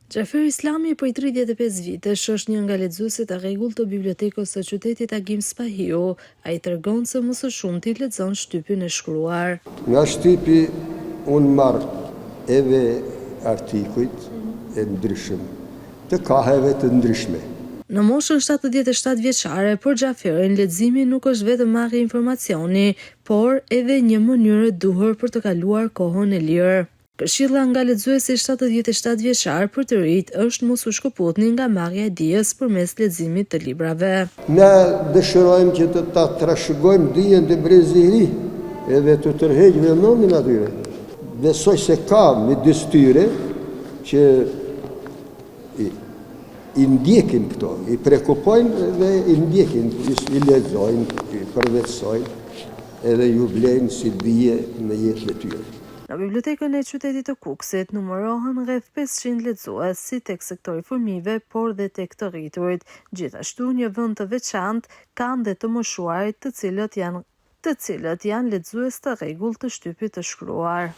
Xhafer Islami, prej 35 vitesh, është një nga lexuesit e rregullt të bibliotekës së qytetit Agim Spahiu. Ai tregon se më së shumti lexon shtypin e shkruar. Nga shtypi unë marr edhe artikujt e ndryshëm, të kaheve të ndryshme. Në moshën 77 vjeçare, për Xhaferin leximi nuk është vetëm marrje informacioni, por edhe një mënyrë e duhur për të kaluar kohën e lirë. Këshilla nga lexuesi 77 vjeçar për të rinjt është mos u shkëputni nga marrja e dijes përmes leximit të librave. Ne dëshirojmë që të ta trashëgojmë dijen dhe breziri edhe të tërheqë vëmendjen atyre. Besoj se ka midis tyre që i ndjekin këto, i prekupojnë dhe i ndjekin, i lexojnë, i përvetsojnë edhe ju blejnë si dije në jetën e tyre. Në bibliotekën e qytetit të Kukësit numërohen rreth 500 lexues, si tek sektori fëmijëve, por dhe tek të rriturit. Gjithashtu, një vend të veçantë kanë dhe të moshuarit, të cilët janë lexues të rregullt të shtypit të shkruar.